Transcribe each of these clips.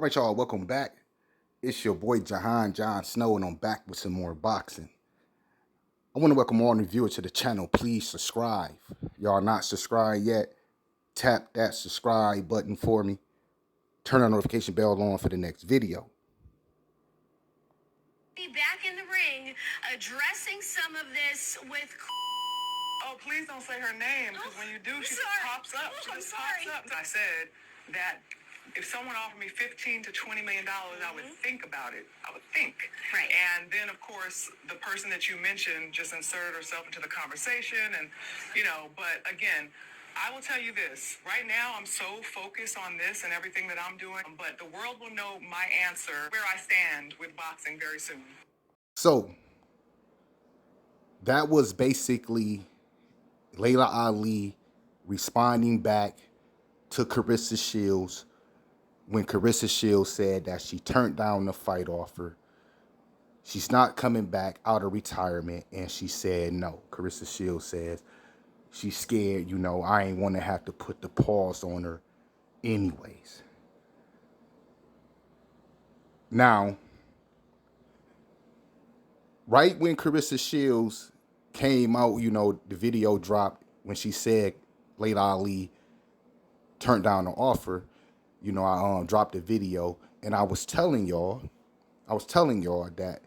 All right, y'all, welcome back. It's your boy Jahan John Snow, and I'm back with some more boxing. I want to welcome all new viewers to the channel. Please subscribe. Y'all not subscribed yet? Tap that subscribe button for me. Turn on notification bell on for the next video. Be back in the ring, addressing some of this with. Oh, please don't say her name, because when you do, she just pops up. She just pops up. I said that if someone offered me $15 to $20 million, I would think about it. I would think. Right. And then, of course, the person that you mentioned just inserted herself into the conversation, and But again, I will tell you this. Right now, I'm so focused on this and everything that I'm doing, but the world will know my answer, where I stand with boxing very soon. So, that was basically Laila Ali responding back to Claressa Shields when Claressa Shields said that she turned down the fight offer. She's not coming back out of retirement, and she said no. Claressa Shields says she's scared, I ain't want to have to put the pause on her anyways. Now, right when Claressa Shields came out, the video dropped when she said Laila Ali turned down the offer, I dropped the video, and I was telling y'all that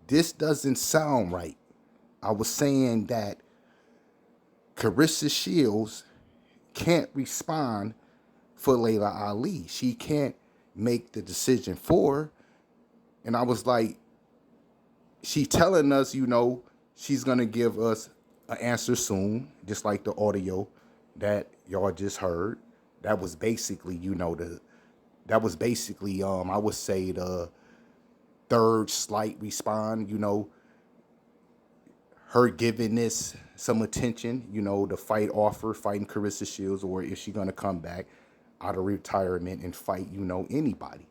this doesn't sound right. I was saying that Claressa Shields can't respond for Laila Ali. She can't make the decision for her. And I was like, she telling us, she's going to give us an answer soon, just like the audio that y'all just heard. That was basically, I would say the third slight respond, her giving this some attention, the fight offer, fighting Claressa Shields, or is she going to come back out of retirement and fight, anybody,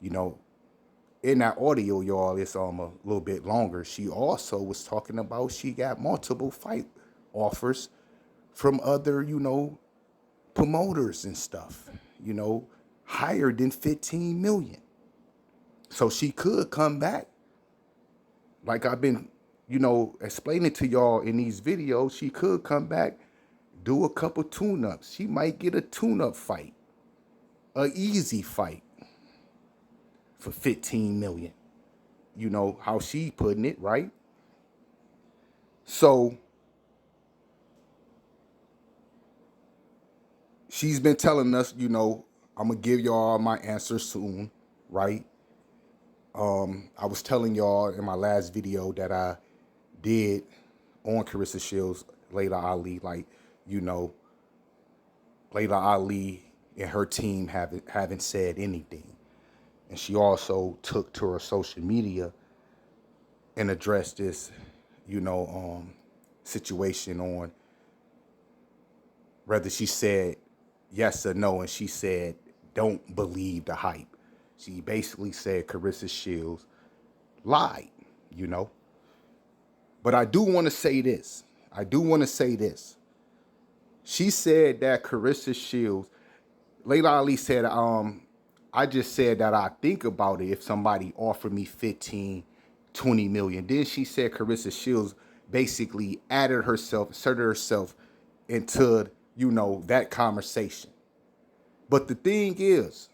in that audio, y'all, it's a little bit longer. She also was talking about she got multiple fight offers from other, promoters and stuff, higher than 15 million. So she could come back. Like I've been, explaining to y'all in these videos, she could come back, do a couple tune-ups. She might get a tune-up fight, a easy fight for 15 million. You know how she putting it, right? So she's been telling us, I'm gonna give y'all my answer soon, right? I was telling y'all in my last video that I did on Claressa Shields, Laila Ali, like, Laila Ali and her team haven't said anything. And she also took to her social media and addressed this, situation on whether she said yes or no, and she said, don't believe the hype. She basically said Claressa Shields lied, But I do want to say this. She said that Claressa Shields, Laila Ali said, I just said that I think about it if somebody offered me 15, 20 million. Then she said Claressa Shields basically inserted herself into, that conversation. But the thing is,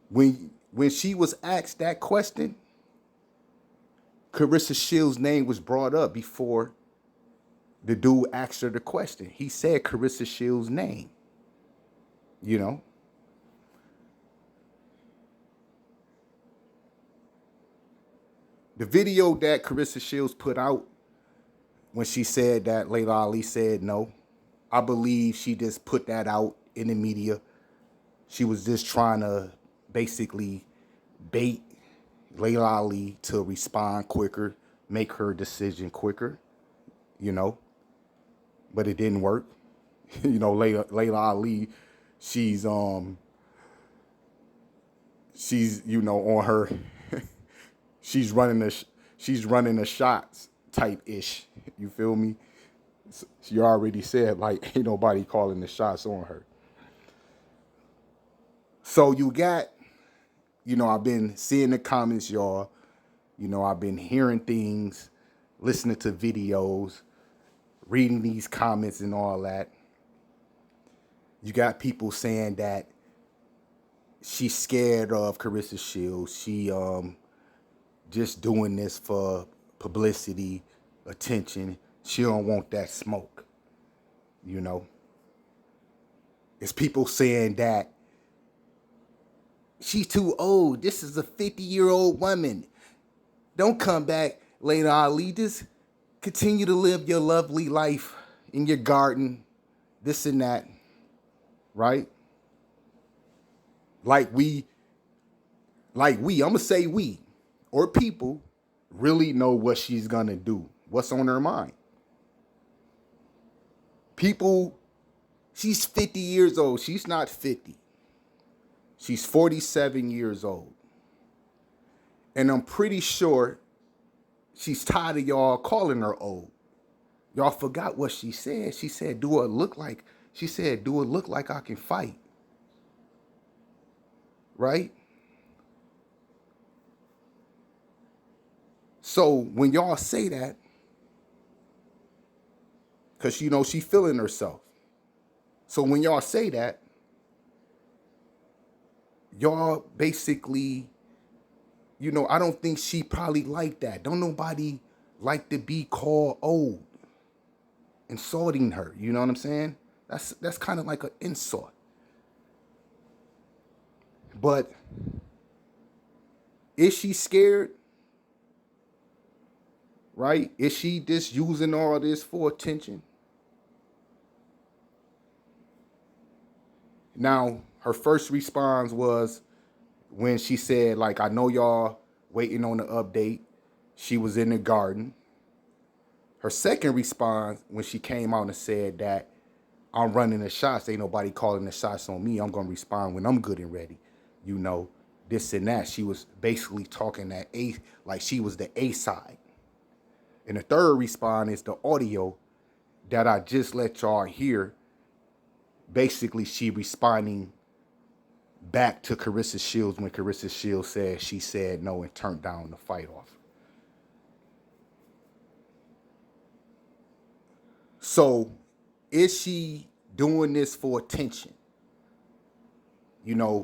when she was asked that question, Claressa Shields' name was brought up before the dude asked her the question. He said Claressa Shields' name, The video that Claressa Shields put out when she said that Laila Ali said no, I believe she just put that out in the media. She was just trying to basically bait Laila Ali to respond quicker, make her decision quicker, But it didn't work. Laila Ali, she's on her, she's running the shots type ish. You feel me? She already said like ain't nobody calling the shots on her. So you got, I've been seeing the comments, y'all. I've been hearing things, listening to videos, reading these comments and all that. You got people saying that she's scared of Claressa Shields. She just doing this for publicity, attention. She don't want that smoke. It's people saying that she's too old. This is a 50-year-old woman. Don't come back, Laila Ali. Just continue to live your lovely life in your garden, this and that, right? Like we, I'm gonna say we, or people, really know what she's gonna do, what's on her mind. People, she's 50 years old. She's not 50. She's 47 years old. And I'm pretty sure she's tired of y'all calling her old. Y'all forgot what she said. She said, do it look like I can fight? Right? So when y'all say that, because she feeling herself. So when y'all say that, y'all basically, I don't think she probably like that. Don't nobody like to be called old. Insulting her, you know what I'm saying? That's kind of like an insult. But is she scared? Right? Is she just using all this for attention? Now, her first response was when she said, like, I know y'all waiting on the update. She was in the garden. Her second response, when she came out and said that I'm running the shots, ain't nobody calling the shots on me. I'm going to respond when I'm good and ready. This and that. She was basically talking that like she was the A side. And the third response is the audio that I just let y'all hear. Basically, she responding back to Claressa Shields when Claressa Shields said she said no and turned down the fight offer. So, is she doing this for attention?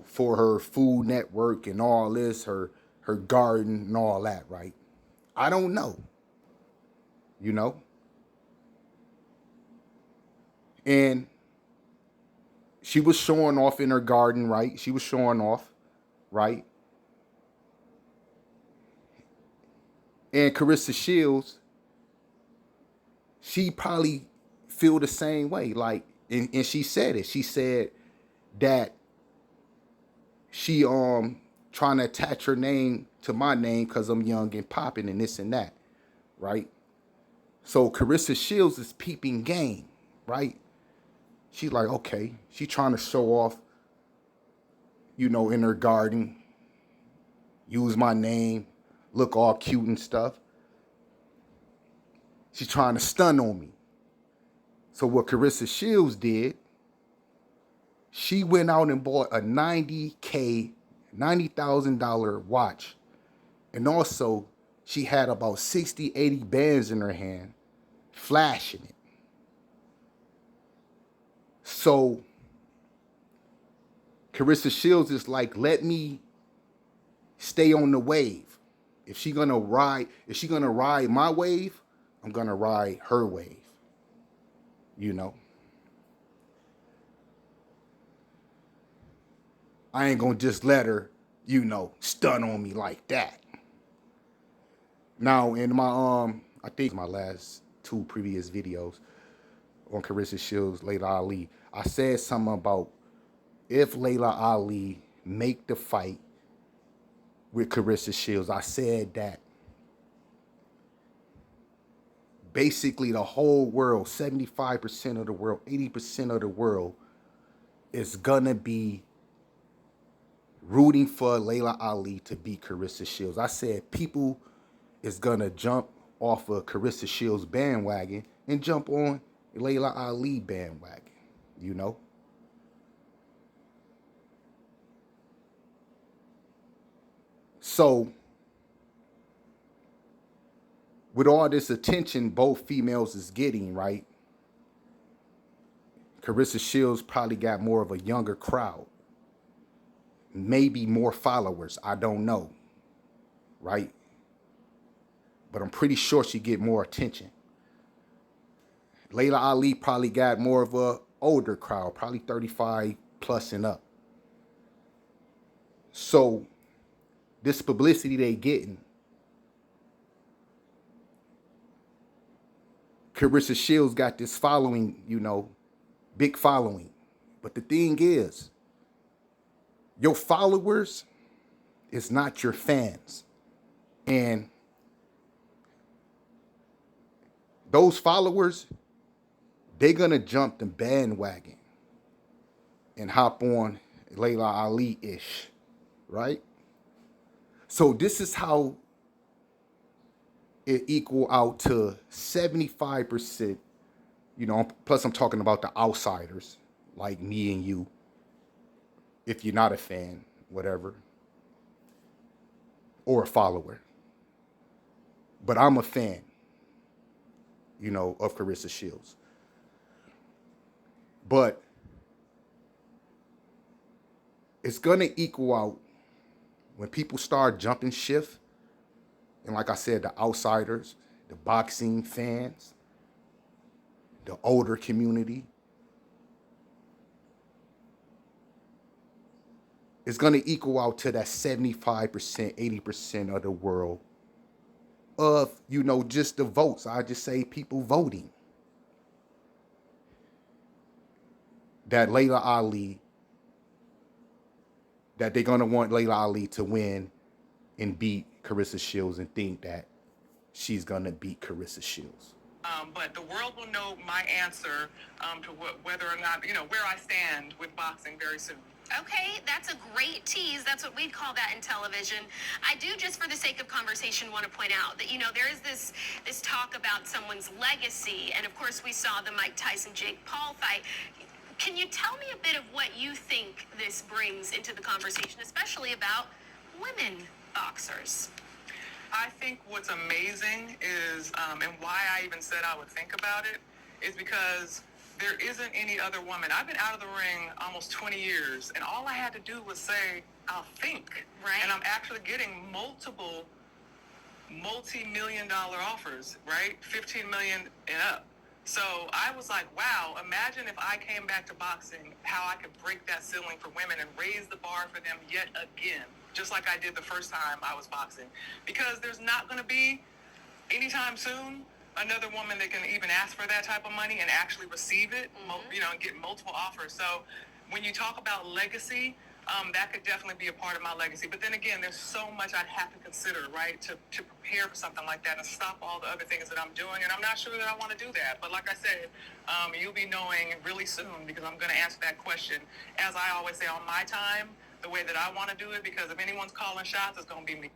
For her Food Network and all this, her garden and all that, right? I don't know. And she was showing off in her garden, right? She was showing off, right? And Claressa Shields, she probably feel the same way. Like, and she said it. She said that she trying to attach her name to my name because I'm young and popping and this and that, right? So Claressa Shields is peeping game, right? She's like, okay, she trying to show off, in her garden, use my name, look all cute and stuff. She's trying to stun on me. So what Claressa Shields did, she went out and bought a $90,000 watch. And also, she had about 60, 80 bands in her hand, flashing it. So, Claressa Shields is like, let me stay on the wave. If she's gonna ride my wave, I'm gonna ride her wave. I ain't gonna just let her, stun on me like that. Now, in my I think my last two previous videos on Claressa Shields, Laila Ali, I said something about if Laila Ali make the fight with Claressa Shields, I said that basically the whole world, 75% of the world, 80% of the world is gonna be rooting for Laila Ali to beat Claressa Shields. I said people is gonna jump off of Claressa Shields bandwagon and jump on Laila Ali bandwagon, So with all this attention both females is getting, right? Claressa Shields probably got more of a younger crowd, maybe more followers. I don't know, right? But I'm pretty sure she get more attention. Laila Ali probably got more of a older crowd, probably 35 plus and up. So this publicity they getting, Claressa Shields got this following, big following. But the thing is, your followers is not your fans. And those followers, they're going to jump the bandwagon and hop on Laila Ali-ish, right? So this is how it equal out to 75%, plus I'm talking about the outsiders, like me and you, if you're not a fan, whatever, or a follower. But I'm a fan, of Claressa Shields. But it's going to equal out when people start jumping shift. And like I said, the outsiders, the boxing fans, the older community, it's going to equal out to that 75%, 80% of the world of, just the votes. I just say people voting. That Laila Ali, that they're going to want Laila Ali to win and beat Claressa Shields and think that she's going to beat Claressa Shields. But the world will know my answer to whether or not, where I stand with boxing very soon. Okay, that's a great tease. That's what we call that in television. I do, just for the sake of conversation, want to point out that, there is this talk about someone's legacy. And of course, we saw the Mike Tyson-Jake Paul fight. Can you tell me a bit of what you think this brings into the conversation, especially about women boxers? I think what's amazing is, and why I even said I would think about it, is because there isn't any other woman. I've been out of the ring almost 20 years, and all I had to do was say, I'll think. Right. And I'm actually getting multiple multi-million-dollar offers, right? 15 million and up. So I was like, wow, imagine if I came back to boxing, how I could break that ceiling for women and raise the bar for them yet again, just like I did the first time I was boxing. Because there's not going to be, anytime soon, another woman that can even ask for that type of money and actually receive it, and get multiple offers. So when you talk about legacy, that could definitely be a part of my legacy. But then again, there's so much I'd have to consider, right, to prepare for something like that and stop all the other things that I'm doing. And I'm not sure that I want to do that. But like I said, you'll be knowing really soon, because I'm going to answer that question, as I always say, on my time, the way that I want to do it, because if anyone's calling shots, it's going to be me.